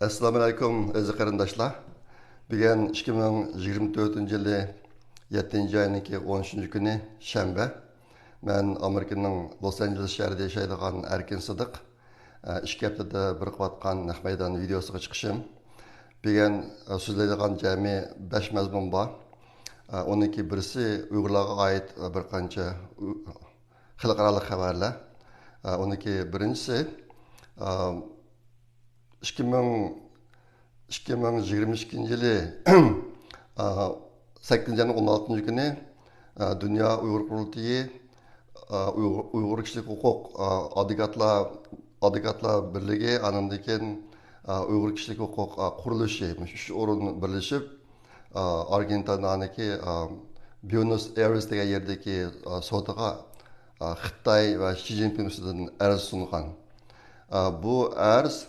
Assalamu alaykum aziz qarindoshlar. Bugun 2024-yili 7 ayning 13 kuni shanba. Men Amerikaning Los Angeles shahrida yashaydigan Erkin Sidiq. 2 haftada bir qilayotgan naq maydon videosiga chiqishim. Bugun so'zlaydigan jami 5 mazmun bor. Onunki birisi Uyg'urlarga oid bir qancha xalqaro xabarlar. Onunki birinchisi 2022 yılı 8 ayının 16. günü Dünya Uyghur Kurultayı Uyghur Kişilik Hukuk Adikatlar Birliği anındaki Uyghur Kişilik Hukuk Kuruluşu şu orun birleşip Argentina'daki Buenos Aires'teki yerdeki sotağa Xitay ve Xi Jinping üstünden arz sungan. Bu arz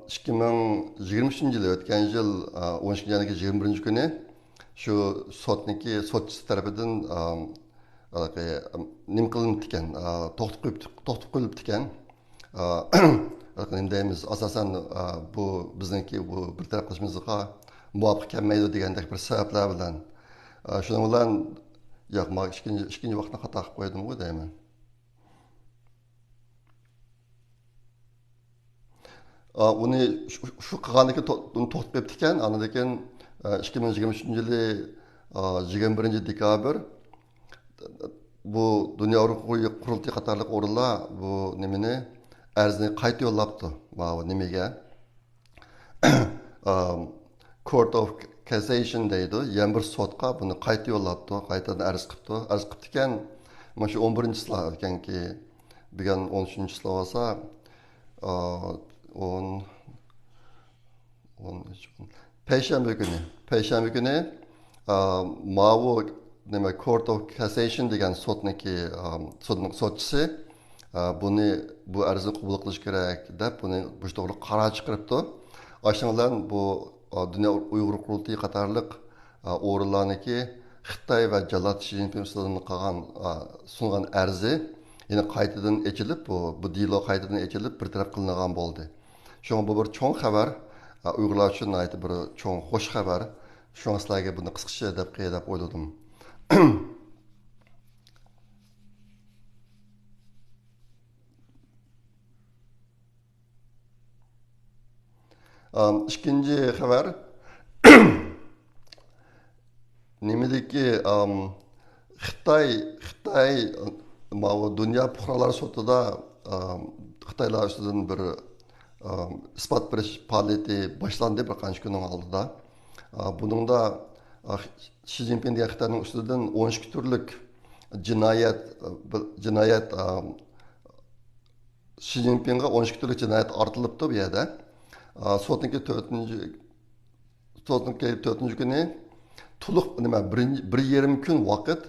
2023 yılı ötken yıl 12 yanındaki 21. günü şu sotçusu tarafından nim kılınıp diken, tohtup kılıp diken deyimiz asasen bu bizdeki bu bir taraf kılışımızda muvaffak kelmeydi degandek bir sebepler bilen şunun bilen yok ma ikinci vaqtda xato qilib qo'ydim ku deyman. Onu şu qilgandiki to'xtatib ketdi ekan, andan keyin 2023 yılı 21 dekabr bu Dünya Kurultayı qatorliq o'rinlar bu nimani arzni qayta yo'llabdi. Va nimaga? Court of Cassation deydi. Yana bir sotqa buni qayta yo'llabdi, qaytadan arz qilibdi. Arz qilibdi ekan, mana shu 11-sila ekanki, bugun 13-sila bo'lsa 10 Perşembe günü Mavu Court of Cassation degan sotniki sotçusu bu arzini qabul qilish kerak deb buni bu to'g'ri qaror chiqaribdi. Aşağıdan bu Dünya Uyghur Kurultayı qatorliq o'rinlarniki Xitoy va Jalat Xi Jinping ustidan qilgan sungan arzi yana qaytadan echilib bu dilo qaytadan echilib bir taraf qilingan bo'ldi. Şoň bu bir çoň xabar, Uyg'urlar uchun aytib bir çoň xoş xabar. Şoň sizlarga buni qisqacha deb qo'yib o'yladim. İkinci xabar nimedeki Xitoy dünya puhralar sotida Xitoylar ustidan bir ispat berish faoliyati boshlandi bir qancha kunning oldida. Buningda Xi Jinping degan Xitoyning ustidan 12 turlik jinoyat Xi Jinpingga 12 turlik jinoyat ortilibdi bu yerda. Sotniki 4-nji kuni to'liq nima bir yarim kun vaqt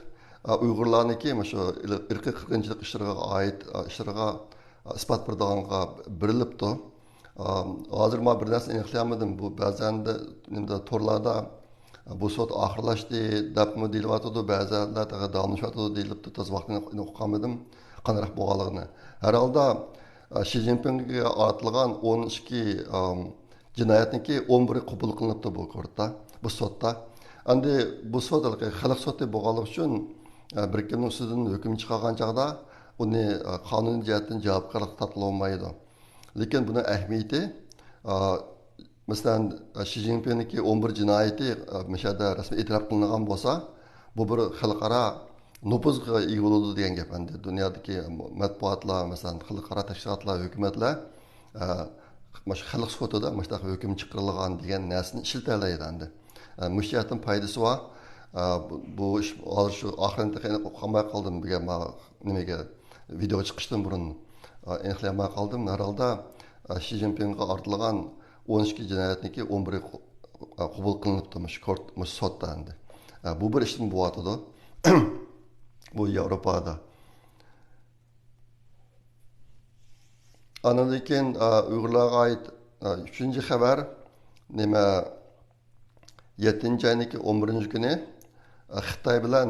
Uyg'urlarniki shu irqiy qirg'inchilik ishlariga oid ishlarga ispat berdiganga berilibdi. Hozir men bir narsa aniqlayolmadim. Bu ba'zan torlarda bu sot oxirlashdi debmi deyilyotdi, ba'zanlar davom etyapti deyilibdi. To'z vaqtini o'qimadim qanday bo'lganligini. Har holda Xi Jinpingga ortilgan 12 jinoyatniki 11 qabul qilinibdi bu ko'rda, bu sotda. Endi bu sot xalq soti bo'lganligi uchun bir kimning ustidan hukm chiqargan chog'da uni qonuniy jihatdan javobgarlik tortilmaydi. Lekin buni ahamiyati masalan Xi Jinpingniki 11 jinoyati mishada rasmiy e'tirof qilingan bo'lsa, bu bir xalqaro nupuzga ega bo'ladi degan gap. Endi dunyodagi matbuotlar, masalan xalqaro tashkilotlar, hukumatlar shu xalq sotida mana hukm chiqarilgan degan narsani ishlatalaydi endi. Müşahidatın paydası var. Bu iş şu ahirinde qolmay qoldim degan nimaga video chiqishdan burun aniqlamay qoldim. Herhalde Xi Jinpingga ortilgan 12 jinoyatniki 11 qabul qilinibdi mush sotda endi. Bu bir ishdan bo'yotdi. Bu Yevropada. Andan keyin Uyg'urlarga oid 3-nji xabar nima 7 ayning 11 kuni Xitoy bilan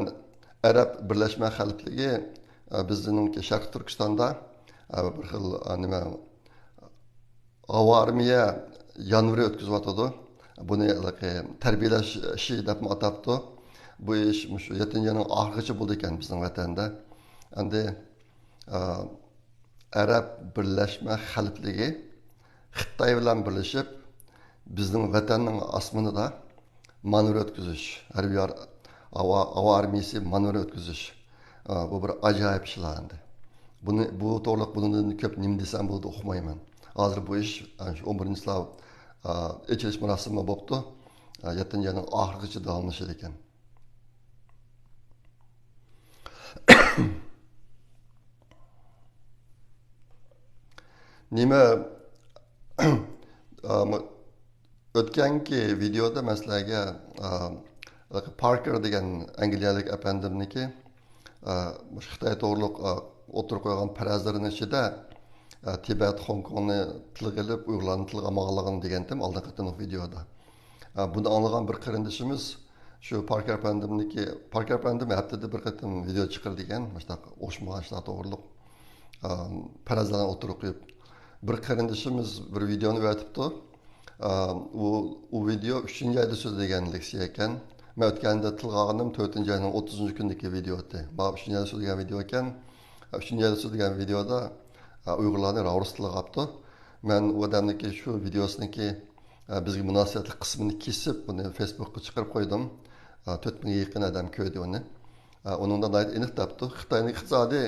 Arab Birlashma Xalqligi bizning Sharq Turkistonda bir xil nima Hava armiya yanvri o'tkazyotidi. Buni tarbiyalash ishi deb atabdi. Bu ish shu 7-yilning oxirigacha bo'ldi ekan bizning vatanda. Endi Arab Birlashma Xalqligi Xitoy bilan birlashib bizning vatanning osmonida manevr o'tkazish, harbiy havo armiyasi manevr o'tkazish. Bu bir ajoyib ishlar endi. Bu to'g'riliq bundan ko'p nima desam bo'ldi uqmayman. Hozir bu ish 11-slav ichilish marosimi bo'libdi. 7-yilning oxirigacha davomlashar ekan. Nima o'tgangi videoda maslaga Parker degan angliyalik apandimniki Xitoy to'g'riliq o'tirib qo'ygan farazlarning ichida Tibet, Hong Kongni tilga ilib, Uyg'urlarni tilga olmaganligini degandim oldingi videoda. Buni anglagan bir qarindishimiz shu Parker apandim haftada bir qatim video chiqardi degan, mana o'xshamagan ishlar to'g'riliq farazlarni o'tirib qo'yib bir qarindishimiz bir videoni o'tibdi. U video 3-oyda so'zlagan leksiya ekan. Men o'tganda tilga olganim 4-oyning 30-kundagi video edi. Bu 3-oyda so'zlagan video ekan. 3-oyda so'zlagan videoda Uyg'urlarni rus tiliga olibdi. Men u odamniki shu videosiniki bizga munosabatli qismini kesib, buni Facebookga chiqarib qo'ydim. 4000 ga yaqin odam ko'rdi uni. Uningda aniq topdi. Xitoyning iqtisodi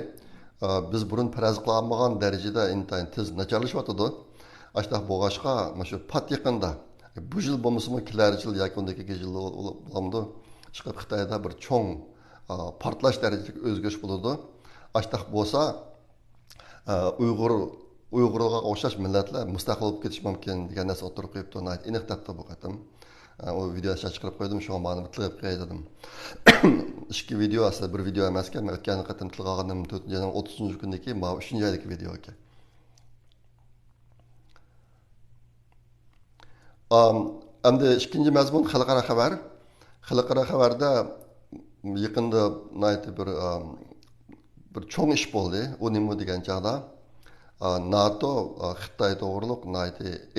biz burun faraz qilmagan darajada intayin tez nacharlashyotdi. Aştaq boğaşqa, şu pat yaqında, bu yıl bo'lmasimi kelar yil yoki undagi yil bo'lamdi. Chiqib Xitoyda bir cho'ng portlash darajadagi o'zgarish bo'ladi. Aştaq bo'lsa, Uyg'urga o'xshash millatlar mustaqil bo'lib ketish mumkin degan narsa o'tirib qo'yibdi. Aniq topdi bu qatim. O videoni chiqarib qo'ydim, shu ma'ni tilib qo'ydim. Ikki video aslida bir video emas ekan, men o'tgan qatim tilga olganim 4-yilning 30-kundagi, bu 3-oydagi video ekan. Endi ikkinchi mazmun xalqaro xabar. Xalqaro xabarda yaqinda bir cho'ng ish bo'ldi. U nima degan chog'da NATO Xitoy to'g'riliq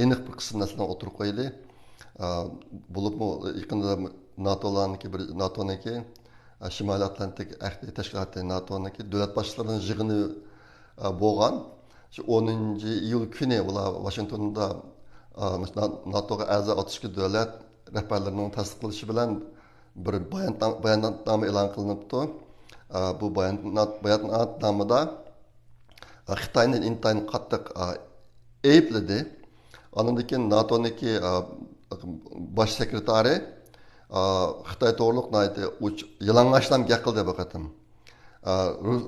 aniq bir qism narsalarni o'tirib qo'ydi. Bo'libmi yaqinda NATO'niki Shimoliy Atlantik ahdiy tashkiloti NATO'niki davlat boshliqlarining yig'ini bo'lgan. Shu 10-iyul kuni ular Washingtonda NATO'ga a'zo 32 davlat rahbarlarining tasdiqlashi bilan bir bayonnoma e'lon qilinibdi. Bu bayonnamada Xitoyni intayin qattiq aybladi. Ondan keyin NATO'niki bosh sekretari Xitoy to'g'riliq yalang'ochlam gap qildi bu qatim.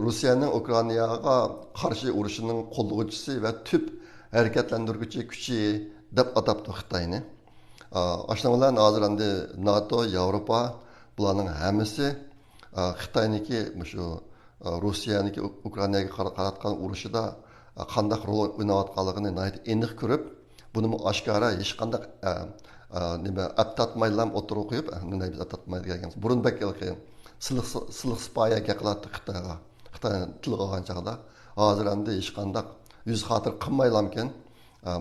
Rossiyaning Ukrainaga qarshi urushining qo'llovchisi va tub harakatlantiruvchi kuchi deb atabdi Xitoyni. Aşna bilan hozir endi NATO, Yevropa bularning hammasi Xitoyniki shu Rossiyaniki Ukrainaga qaratgan urushida qanday rol o'ynayotganligini aniq ko'rib, buni oshkora hech qanday nima attatmaylam o'tirib qo'yib, nima attatmaydi degan. Burun bakilki siliq spoya gaqlatdi Xitoyga. Xitoy tilga olgan chaqda hozir endi hech qanday yuz xotir qilmaylamkin.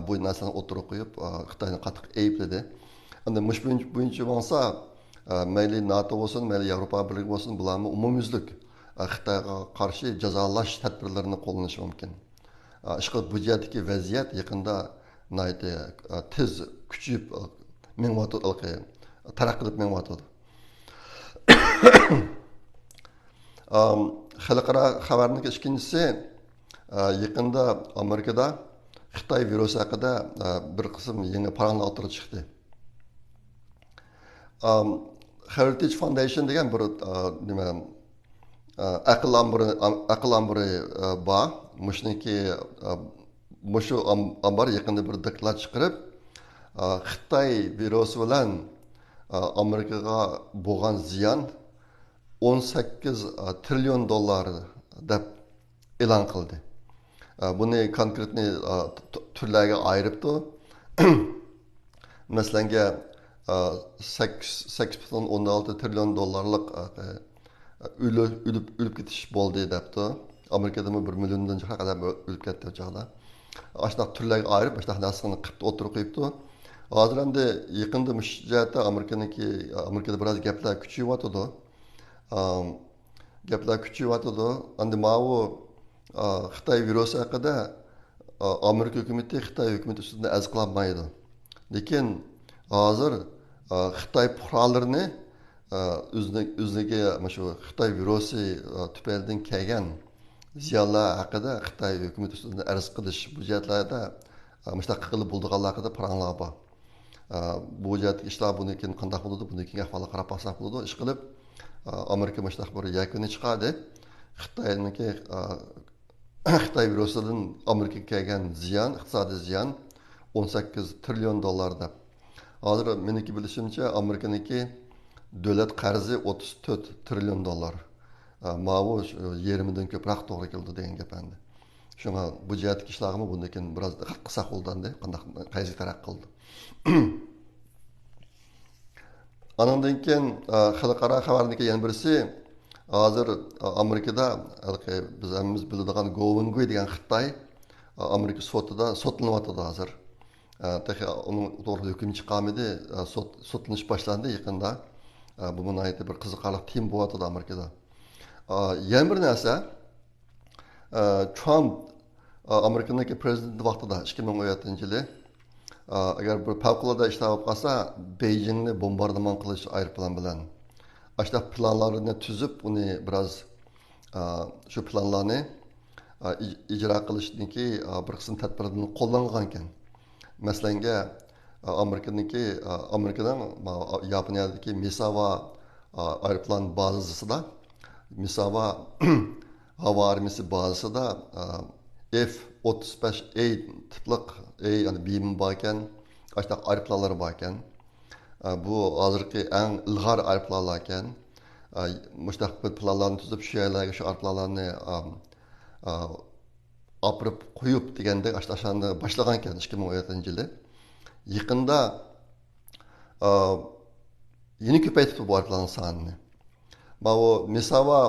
Bu narsani o'tirib qo'yib Xitoyni qattiq aybladi. Endi buncha bo'lsa, mayli NATO bo'lsin, mayli Yevropa birligi bo'lsin, bularni umumyuzlik Xitoyga qarshi jazolash tadbirlarini qo'llanishi mumkin. Ishqilib bu yerdagi vaziyat yaqinda tez kuchayib taraqqi qilib mengyotdi. Xalqaro xabarning ikkinchisi yaqinda Amerikada Xitoy virusi haqida bir qism yangi paranglar o'tirib chiqdi. Heritage Foundation degan bir nima aql ambiri bor. Mushu ambar yaqinda bir deklaratsiya chiqarib, Xitoy virusi bilan Amerikaga bo'lgan ziyon 18 trillion dollar deb e'lon qildi. Buni konkretni turlarga ayiribdi. Masalan, 8.16 trillion dollarlik o'lib ketish bo'ldi debdi. Amerikada 1 milliondan qadar o'lib ketdi chog'da. Aşnaq türlərə ayırıb, aşnaq nəsini qıptı oturup qoyubdu. Hazır endi yaqında mush jihatda Amerikada biraz gaplar kuchayyapti. Gaplar kuchayyapti. Endi mau Xitoy virusi haqida Amerika hukumati Xitoy hukumati ustidan az qilolmaydi. Lekin hozir Xitoy fuqarolarini o'ziga mana shu Xitoy virusi tufaylidan kelgan ziyonlar haqida Xitoy hukumati ustidan arz qilish bu jihatlarda mushtaq qilib bo'ldiganlar haqida paranglar bor. Bu jihatdagi ishlar buni keyin qanday bo'ladi, buni keyin ahvolga qarab baxsak bo'ladi. Ish qilib Amerika mushtaq bir yakuni chiqadi. Xitoyniki Xitoy virusidan Amerikaga kelgan ziyon, iqtisodiy ziyon 18 trillion dollar deb. Hozir meniki bilishimcha Amerikaniki davlat qarzi 34 trillion dollar. Mavu yerimidan ko'proq to'g'ri keldi degan gap endi. Shunga bu jihatdagi ishlarni bundan keyin biroz qisqa qo'ldandi, qanday qaysi taraf qildi. Anandan keyin xalqaro xabarniki yana birisi hozir Amerikada biz hammamiz biladigan Govingui degan Xitoy Amerika sotida sotlanyapti hozir. Texi onun to'g'ri hukm chiqamidi, sotlanish boshlandi yaqinda. Bu nihoyatda bir qiziqarli tim bo'lyapti Amerikada. Yana bir narsa Trump Amerikadagi prezident vaqtida 2017-yili agar bir favqulodda ishlar bo'lib qolsa, Beijingni bombardimon qilish aeroplan bilan ashta planlarini tuzib, uni biroz shu planlarni ijro qilishniki bir qism tadbirlarni qo'llangan ekan. Masalanga Amerikadan Yaponiyadagi Misawa aeroplan bazasida Misawa havo armiyasi bazasida F-35A tipliq yani biyim bor ekan, ashta aeroplanlar bor ekan. Bu hozirgi eng ilg'or aeroplanlar ekan. Mushtaq planlarni tuzib shu yerlarga shu aeroplanlarni opirib qo'yib degandek ashani boshlagan ekan 2017-yili. Yaqinda yeni ko'paytirdi bu aeroplanlar sonini. Bu Misawa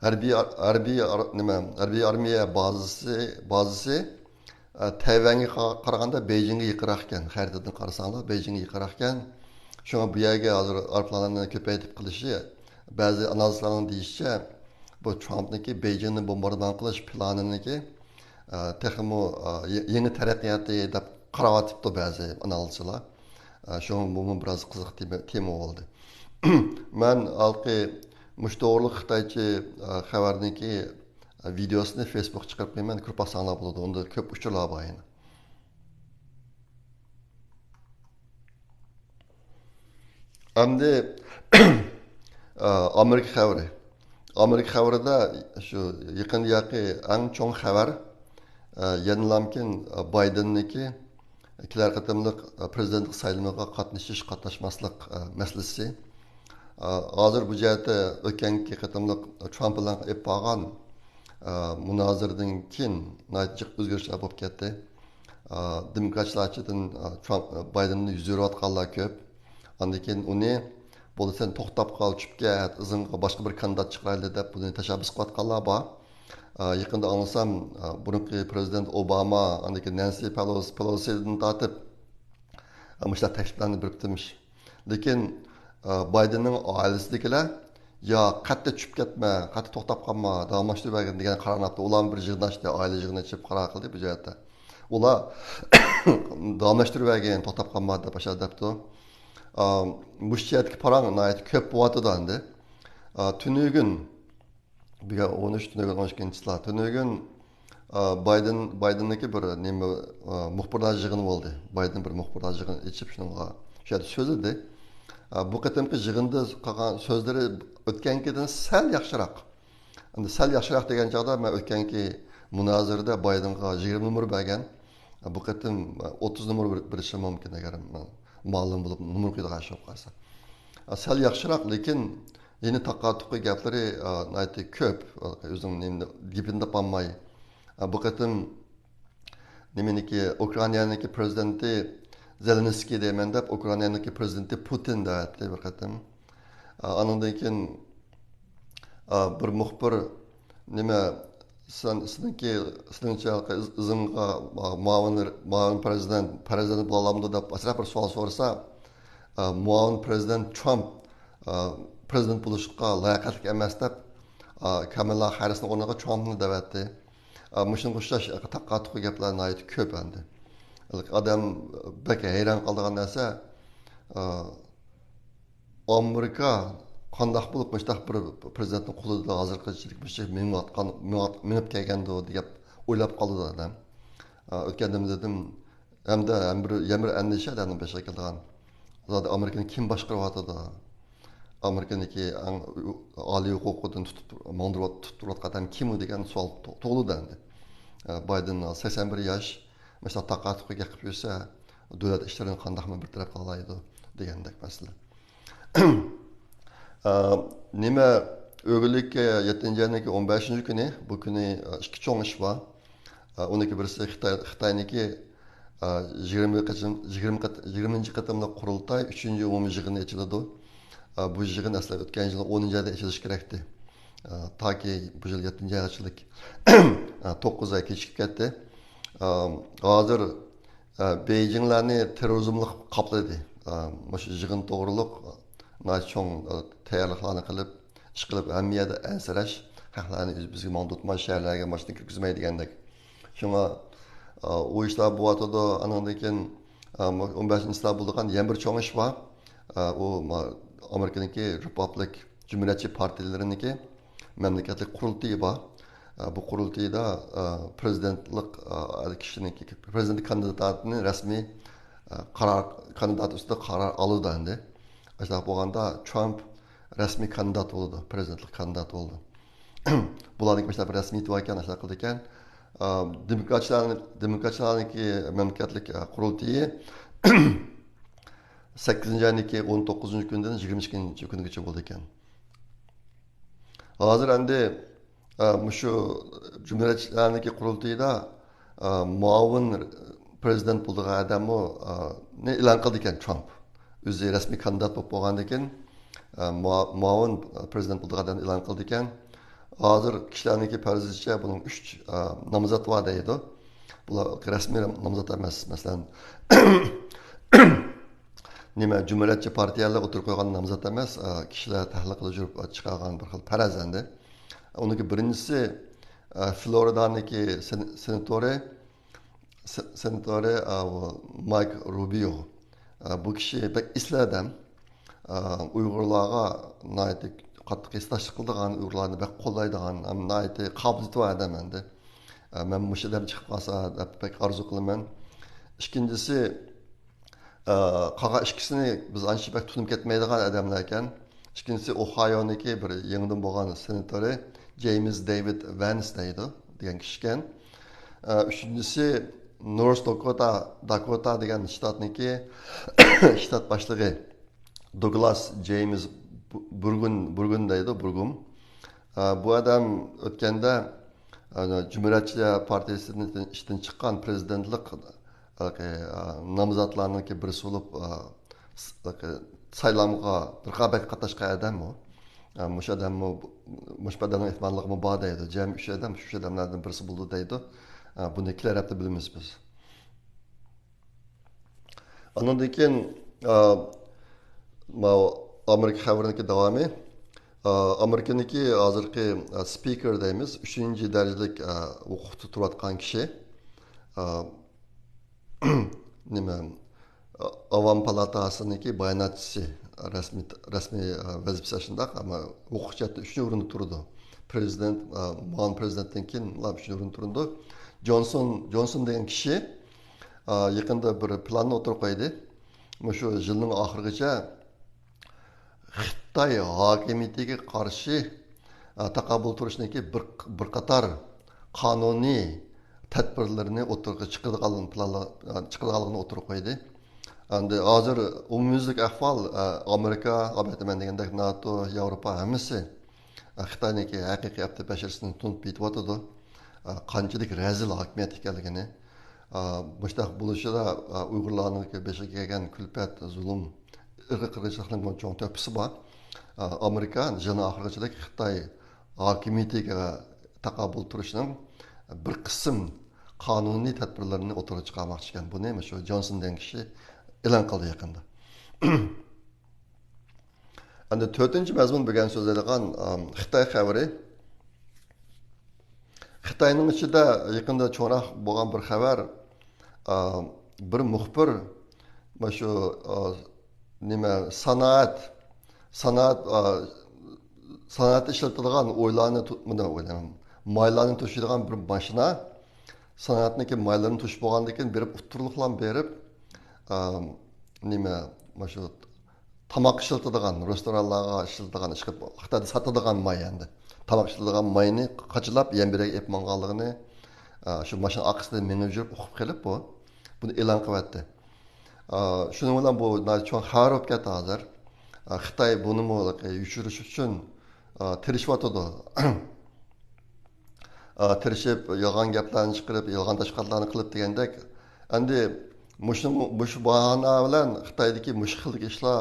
harbiy armiya bazasi Tayvanga qaraganda Beijingga yaqinroq ekan. Xaritadan qarasanglar Beijingga yaqinroq ekan. Shunga bu yerga hozir aeroplanlarni ko'paytirib qilishi ba'zi analizlarning deyishicha bu Trumpniki Beijingni bombardimon qilish planiniki texmo yangi taraqqiyotni deb qarayotibdi ba'zi analizchilar. Shunga bu biroz qiziq tema bo'ldi. Men alqi mushto'g'riliq Xitoycha xabarniki videosini Facebookga chiqarib qo'yman, ko'rib baxsanglar bo'ladi. Unda ko'p uchurlar bor endi. Endi Amerika xabari. Amerika xabarida shu yaqin-yaqi eng cho'ng xabar yenilamkin Baydenniki ikkilar qatimliq prezidentlik sayloviga qatnashmaslik masalasi. Hozir bu jihatda o'tgangi qatimliq Trump bilan olib borgan munoziradan keyin natiq o'zgarishlar bo'lib ketdi. Demokratlardan Trump Baydenni yuzurayotganlar ko'p. Ondan keyin uni bo'lsa to'xtab qolib ket, o'zingga boshqa bir kandidat chiqarayli deb buni tashabbus qilayotganlar bor. Yaqinda anglasam burungi prezident Obama, ondan keyin Nancy Pelosi'dan tortib mushlar takliflarni beribdimish. Lekin Baydenning oilasidagilar yo qatta tushib ketma, qatta to'xtab qolma, davomlashtirib degan qarorni ular bir yig'nashdi, oila yig'nashib qaror qildi bu jihatda. Ular davomlashtirib to'xtab qolma deb bashar debdi. Bu jihatga parang ko'p bo'lyapti endi. Tunugun biga 13 tunugun 12-chilar tunugun Baydenniki bir nima muxbirlar yig'ini bo'ldi. Bayden bir muxbirlar yig'ini ichib shunga so'zladi. Bu qatimki yig'inda qolgan so'zlari o'tgangidan sal yaxshiroq. Endi sal yaxshiroq degan chog'da men o'tgangi munozirada Baydenga 20 numar bergan. Bu qatim 30 numar berishi mumkin agar ma'lum bo'lib numar qo'yadigan ish bo'lsa. Sal yaxshiroq, lekin yeni taqatuqi gaplari aytdi ko'p. O'zing gapinda qolmay. Bu qatim nimeniki Ukrainaniki prezidenti Zelenskiy deyman deb Ukrainaniki prezidenti Putin da aytdi bir qatim. Andan keyin bir muxbir nima Sizningcha izimga muavin prezident bo'la olamdi deb asrab bir savol so'rasa, muavin prezident Trump prezident bo'lishga layoqatli emas deb Kamala Harrisning o'rniga Trumpni da'vatdi. Mushunga o'xshash taqqa-tuqqi gaplarni aytib ko'p endi. Odam bak hayron qoladigan narsa, Amerika qandaq bo'lib mustaq bir prezidentning qo'lida hozirgacha minib kelgandi deb o'ylab qoldi odam. O'tganda dedim, hamda bir andisha odamning boshiga kelgan. Zodi Amerikani kim boshqaryapti? Amerikaniki oliy huquqidan tutib turayotgan odam kim degan savol tug'ildi endi. Bayden 81 yosh, mesela taqqa-tuqqi qilib yursa, davlat ishlarini qandaqmi bir taraf qilaydi degandek masala. Nima o'g'illikka 7-yaniki 15-kuni, bu kuni ikki cho'ng ish bor. Uniki birisi Xitoyniki 20 qatimli qurultay 3-chi umumiy yig'ini ochiladi. Bu yig'in aslida o'tgan yil 10-oyda ochilishi kerakdi. Toki bu yil 7-oy ochildik. 9 oy kechikib ketdi. Hozir Beijinglarni terrorizmlik qopladi. Shu yig'in to'g'riliq cho'ng tayyorliklarni qilib, ish qilib, hamiyada ansirash, haqlarni bizga ma'lumotlar shaharlarga mashina kirgizmaydigandek. Shunga u ishlar bo'yatadi. Andan keyin 15-yilda bo'lgan yana bir cho'ng ish bor. U Amerikaniki Republik Cumhuriyetçi Partileriniki memleketlik qurultiyi bor. Bu qurultiyda prezidentlik kishiniki prezident kandidatini rasmiy kandidat ustida qaror oladi endi. Ashta bo'lganda Trump rasmiy kandidat bo'ldi, prezidentlik kandidat bo'ldi. Bularning başta bir rasmiy tuvakan ashta qildi ekan. Demokratlarniki memleketlik qurultiyi 8-yaniki 19-kundan 22-kungacha bo'ldi ekan. Hozir endi shu Cumhuriyetçilarniki qurultiyda muavin prezident bo'lgan odamni e'lon qildi ekan Trump. O'zi rasmiy kandidat bo'lib bo'lgandan keyin muavin prezident bo'lgan odamni e'lon qildi ekan. Hozir kishilarniki farzicha buning 3 nomzod bor deydi. Bular rasmiy nomzod emas. Masalan, nima Cumhuriyetçi partiyalar o'tirib qo'ygan nomzod emas, kishilar tahlil qilib yurib chiqargan bir xil faraz endi. Uniki birinchisi Floridaniki senatori Mike Rubio. Bu kishi pek isladam. Uyg'urlarga nayt qattiq istash qildigan, Uyg'urlarni pek qo'llaydigan, nayt qobiliyati bor odam endi. Men mushadan chiqib qolsa deb pek orzu qilaman. Ikkinchisi qolgan ikkisini biz ancha pek tunib ketmaydigan odamlar ekan. Ikkinchisi Ohio'niki bir yangidan bo'lgan senatori James David Vance deydi degan kishi ekan. Uchinchisi North Dakota degan shtatniki shtat boshlig'i Douglas James Burgun deydi, Burgum. Bu odam o'tganda Cumhuriyetçiler Partiyasining ishdan chiqqan prezidentlik nomzodlarniki birisi bo'lib saylamga raqobat qatnashgan odam u. Mush odamning ehtimolligimi bor deydi. Jami 3 odam shu odamlardan birisi bo'ldi deydi. Buni ikkilarabda bilamiz biz. Ondan keyin Amerika xabariniki davomi. Amerikaniki hozirgi speaker deymiz, 3-darajalik o'qitib turayotgan kishi. Nima Avam palatasiniki bayonotchisi rasmiy vazifasi shundoq, ammo o'quvchida 3 o'rinda turdi. Prezident, muavin prezidentdan keyin 3 o'rinda turdi. Johnson degan kishi yaqinda bir planni o'tirib qo'ydi. Shu yilning oxirigacha Xitoy hokimiyatiga qarshi taqabul turishniki bir qator qonuniy tadbirlarni o'tirg'i chiqarganligini o'tirib qo'ydi. Endi hozir umumyuzlik ahvol Amerika, albatta degandek NATO, Yevropa hammasi Xitoyniki haqiqiy avtobashirsini tunib yetyapti. Qanchalik razil hokimiyat ekanligini, mushtaq bo'lishida Uyg'urlarning beshiga kelgan kulfat, zulm, irqiy qirg'inchilikning cho'ng to'pisi bor. Amerika jana oxirigacha Xitoy hokimiyatiga taqabul turishning bir qism qonuniy tadbirlarini o'tirib chiqarmoqchi ekan. Buni shu Jonson degan kishi e'lon qildi yaqinda. Endi 4-chi mazmun bo'lgan so'zlaydigan Xitoy xabari. Xitoyning ichida yaqinda cho'roq bo'lgan bir xabar, bir muxbir shu nima sanoat ishlatiladigan maylarni to'shiydigan bir mashina sanoatniki maylarni to'shib bo'lgandan keyin berib o'ttirliqlan berib nima shu tamoq ishlatadigan restoranlarga ishlatadigan Xitoyda sotadigan may endi tamoq ishlatadigan mayni qachilab yembirga ep manganligini shu mashina orqasida minib yurib o'qib kelib buni e'lon qilyapti. Shuning bilan bu cho'ng xabar bo'lib ketdi hozir. Xitoy buni yushirish uchun tirishayotdi. Tirishib yolg'on gaplarni chiqarib, yolg'on tashqarlarni qilib degandek, endi mush bahona bilan Xitoydagi mush xil ishlar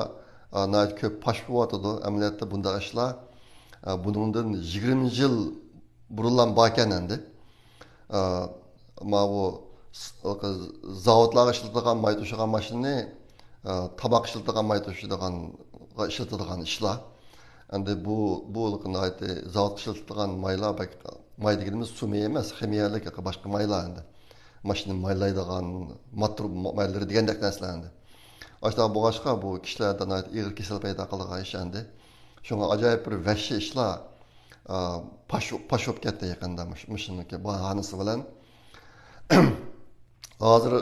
ko'p pash bo'lyotdi. Amaliyotda bunday ishlar bundan 20 yil burundan bor ekan endi. Bu zavodlarga ishlatadigan may to'shigan mashinani taboq ishlatadigan may ishlatadigan ishlar. Endi bu zavod ishlatadigan maylar may deganimiz sumiy emas, ximiyalik boshqa maylar endi. Mashina maylaydigan motor maylari degandek narsalar endi. Ashta bo'g'ashqa bu kishilarda ig'ir kasal paydo qiladigan ish endi. Shunga ajoyib bir vahshiy ishlar pash bo'lib ketdi yaqinda mushiniki bahanasi bilan. Hozir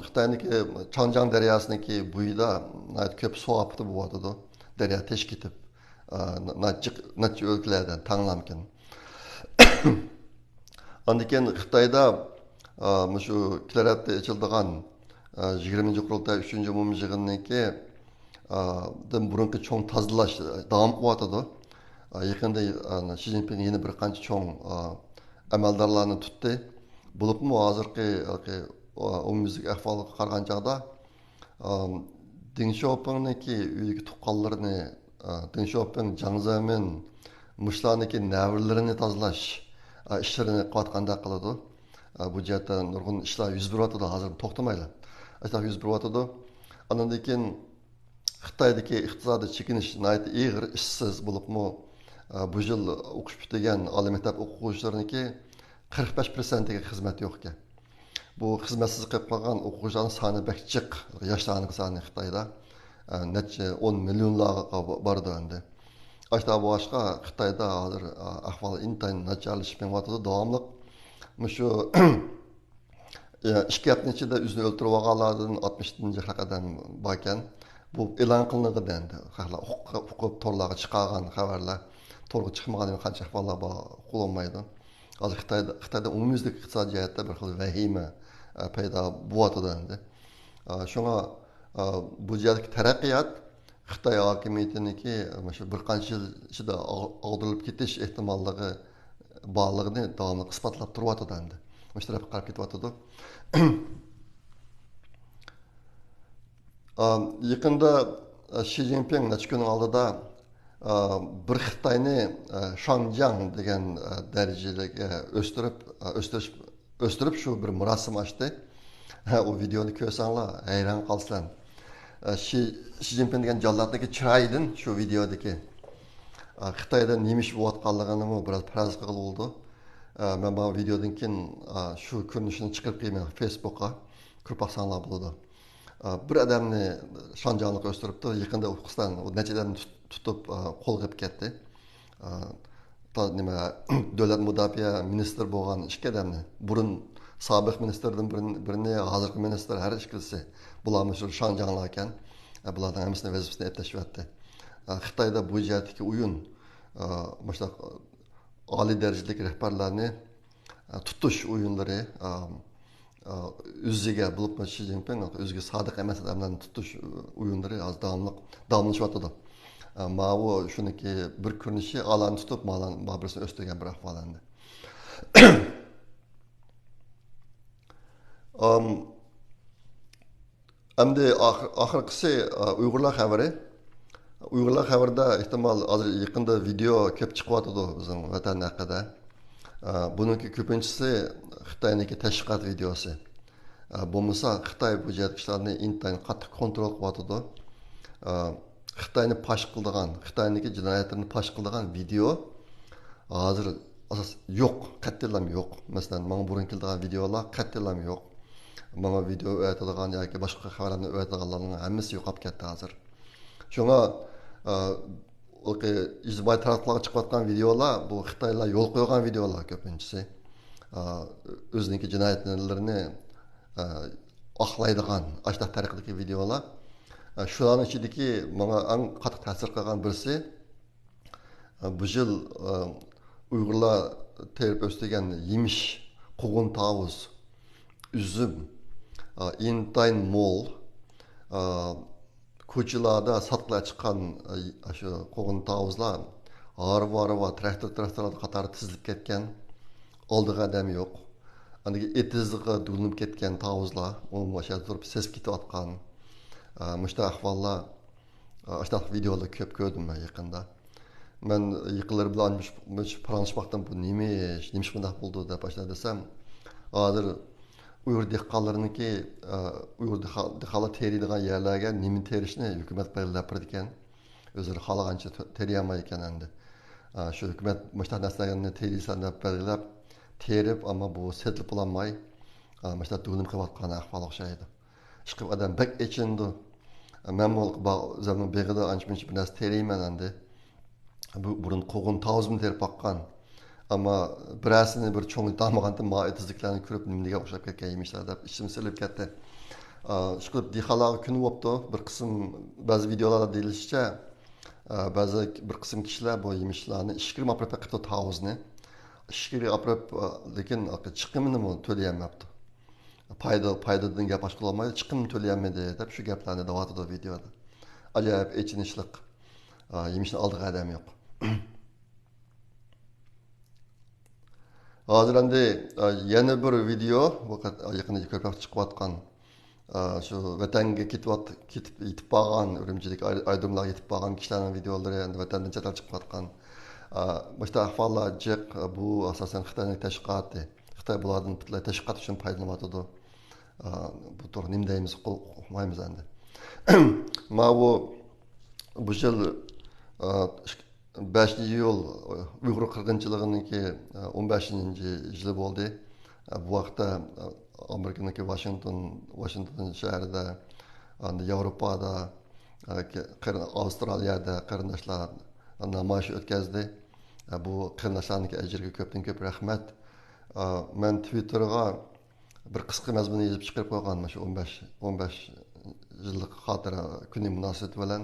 Xitoyniki Changjiang daryosiniki bo'yida ko'p suv oqib bo'lyotdi. Daryo teshib ketib, nacha o'lkalardan tanglamkin. Ondan keyin Xitoyda shu kelayotda ichiladigan 20-chi qurultay 3-chi umumiy yig'iniki burungi cho'ng tozalash davom qilyotdi. Yaqinda Xi Jinping yana bir qancha cho'ng amaldorlarni tutdi. Bo'libmi hozirgi umumiylik ahvolga qaragan chog'da Deng Xiaoping'niki uyidagi tuqqanlarini, Deng Xiaoping, Jiang Zemin mushlarniki navrlarini tozalash ishlarini qilayotganda qiladi. Bu jihatda nurg'un ishlar yuz beryapti hozir to'xtamaydi. Ishlar yuz beryapti. Undan keyin Xitoydagi iqtisodiy chekinish ig'ir ishsiz bo'libmi bu yil o'qish bitigan oliy maktab o'quvchilariniki 45%ga xizmat yo'q ekan. Bu xizmatsiz qolib qolgan o'quvchilarning soni bakchiq, yoshlarning soni Xitoyda necha 10 millionlarga bordi endi. Ashta boshqa Xitoyda hozir ahvol intayin nacharlashib ketyapti davomli. Shu 2 hafta ichida o'zini o'ltirib olganlardan 60-ga qadar bor ekan. Bu e'lon qilinadi endi. Huquq torlarga chiqargan xabarlar, to'g'ri chiqmagan qancha ahvollar bor qo'llanmaydi. Hozir Xitoyda umumiylik iqtisodiyotda bir xil vahima paydo bo'lyapti endi. Shunga bu yerdagi taraqqiyot Xitoy hokimiyatiniki shu bir qancha yil ichida ag'darilib ketish ehtimolligi borligini davomli isbotlab turyapti endi. Shu tarafga qarab ketyapti. Yaqinda Xi Jinping necha kun oldida bir Xitoyni Shanjiang degan darajaga o'stirib shu bir marosim ochdi. O videoni ko'rsanglar hayron qolsanglar. Xi Jinping degan jallodniki chiroyidan shu videodagi Xitoyda nemish bo'layotganligini biroz faraz qilib oldi. Men bu videodan keyin shu ko'rinishini chiqarib qo'yman Facebook'a. Ko'rib baxsanglar bo'ladi. Bir odamni Shanjiangga o'stiribdi. Yaqinda O'zbekiston nechadan tutib qo'lga ketdi. Nima davlat mudofaa ministri bo'lgan ikki odamni burun sobiq ministerdan birini hozirgi ministr har ikkisi bularni shu Shanjianglar ekan. Bularning hammasini vazifasini etashyapti. Xitoyda bu jihatdagi o'yin mana oliy darajadagi rahbarlarni tutish o'yinlari o'ziga bo'lib Xi Jinping o'ziga sodiq emas odamlarni tutish o'yinlari davomlashyapti. Bu shuniki bir ko'rinishi alan tutib birisini o'stirgan bir ahvol endi. Endi oxirgisi Uyg'urlar xabari. Uyg'urlar xabarida ehtimol hozir yaqinda video ko'p chiqyapti bizning vatan haqida. Bununki ko'pinchisi Xitoyniki tashviqot videosi. Bo'lmasa Xitoy bu ishlarni intayin qattiq kontrol qilyotidi. Xitoyni pash qiladigan, Xitoyniki jinoyatlarni pash qiladigan video hozir asos yo'q, qat'iyan yo'q. Masalan, menga burun keladigan videolar qat'iyan yo'q. Menga video o'rgatadigan yoki boshqa xabarlarni o'rgatadiganlarning hammasi yo'qolib ketdi hozir. Shunga ijtimoiy tarmoqlarga chiqayotgan videolar bu Xitoylar yo'l qo'ygan videolar ko'pinchisi. O'ziniki jinoyatlarini oqlaydigan ashta tariqadagi videolar. Shularning ichidagi menga eng qattiq ta'sir qilgan birisi bu yil Uyg'urlar terib o'stirgan yemish, qug'un tavus, üzüm, intayin mo'l, ko'chalarda sotqila chiqqan shu qug'un tavuzlar harva traktorlarda qatori tizilib ketgan, oldiga odam yo'q. Andagi etizliqqa dulinib ketgan tavuzlar, uni o'sha turib sezib ketayotgan mushta ahvollar, ashta videolar ko'p ko'rdim men yaqinda. Men yaqinlar bilan paranjishmoqdan bu nima bunday bo'ldi deb boshladi desam, hozir Uyghur dehqonlariniki Uyghur dehqonlar teriydigan yerlarga nima terishni hukumat belgilab berdi ekan. O'zlari xohlagancha teriyolmay ekan endi. Shu hukumat mushta narsalarni teriysan deb belgilab terib, ammo bu setilib bo'lmay mushta dulim qilayotgan ahvol o'xshaydi. Chiqib odam bek echindi. Men bu zaman beg'ida ancha-muncha bir narsa teriyman endi. Bu burun qug'un tavuzini terib baqqan. Ammo birasini bir cho'ng tamag'anda mo'tizliklarni ko'rib nimaga o'xshab ketgan emishlar deb ishim silib ketdi. Shu qilib dehqonlarga kun bo'libdi. Bir qism ba'zi videolarda deyilishicha, ba'zi bir qism kishilar bu emishlarni ishkir olib ketdi tavuzni. Ishkir olib lekin chiqimini to'layolmayapti. Paydadan gap ochib qolmaydi, chiqimni to'layolmaydi deb shu gaplarni davatida videoda. Ajoyib echinishliq. Yemishni oldiga odam yo'q. Hozir endi yana bir video yaqinda ko'proq chiqayotgan shu vatanga ketib yetib borgan Urumchilik aydimlarga yetib borgan kishilarning videolari endi vatandan chetlab chiqayotgan boshqa ahvollar jiq. Bu asosan Xitoyning tashviqoti. Xitoy bulardan butlay tashviqot uchun foydalanyotdi. Bu to'g'ri nima deymiz, qo'ymaymiz endi. Bu yil 5-iyul Uyg'ur qirg'inchiligininki 15-yili bo'ldi. Bu vaqtda Amerikaniki Washington shahrida, Yevropada, Avstraliyada qarindoshlar namoyish o'tkazdi. Bu qarindoshlarniki ajriga ko'pdan ko'p rahmat. Men Twitterga bir qisqa mazmunni yozib chiqarib qo'yganman shu 15 yillik xotira kuni munosabati bilan.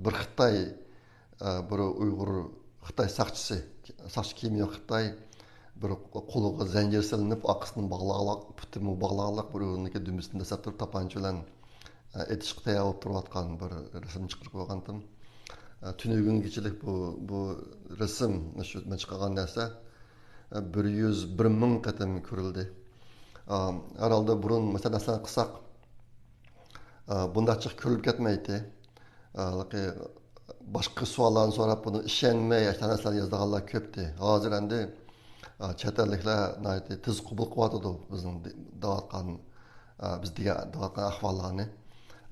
Bir Xitoy bir Uyg'ur Xitoy soqchisi kiyimi Xitoy bir qo'liga zanjir silinib, oqisini bog'laqliq, putini bog'laqliq bir o'rniga dumisini dasab turib tapancha bilan etishga tayyor bo'lib turayotgan bir rasm chiqarib qo'ygandim. Tunugungachilik bu rasm shu men chiqargan narsa 101 ming qatam ko'rildi. Herhalde burun mesela qilsak bundacha ko'rilib ketmaydi. Boshqa savollarni so'rab buni ishonmay narsalar yozganlar ko'pdi. Hozir endi chet elliklar tez qabul qilyotdi bizning bizga davlatgan ahvollarni.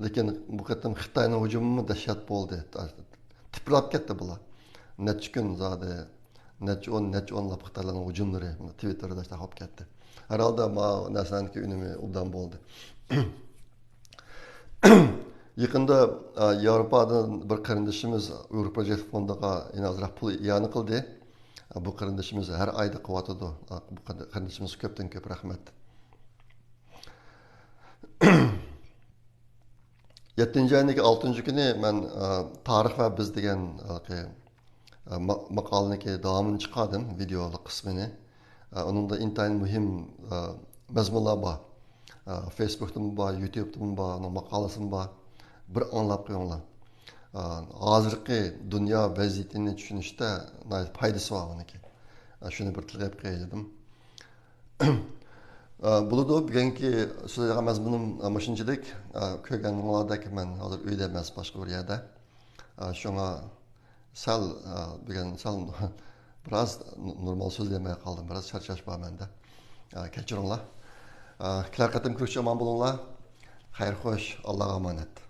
Lekin bu qatam Xitoyning hujumi dahshat bo'ldi. Tiprab ketdi bular. Necha kun zodi necha o'nlab Xitoylarning hujumlari Twitterda olib ketdi. Herhalde narsaniki unumi obdan bo'ldi. Yaqında Yevropadan bir qarindoshimiz Uyg'ur Project fondiga ozroq pul iona qildi. Bu qarindoshimiz har oyda qilyotdi. Bu qarindoshimiz ko'pdan ko'p rahmat. 7-oyning 6-kuni men tarix va biz degan maqolaniki davomini chiqardim, videolik qismini. Onun da intayin mühim mazmunlar var. Facebook'ta var, YouTube'da var, maqalasım var. Bir anlap koyuyorlar. Hazırki dünya vaziyetini düşünüşte faydası var onunki. Şunu bir tilgep koyalım. Buludu bugünkü sözlerime mazmunum maşıncılık köygenliğindeki ben hazır öyle demez başka bir yerde. Şuna sal Biroz normal so'zlamay qoldim. Biroz charchash bor menda. Kechiringlar. Kelar qatim ko'rishga omon bo'linglar. Xayr xo'sh, Allohga omonat.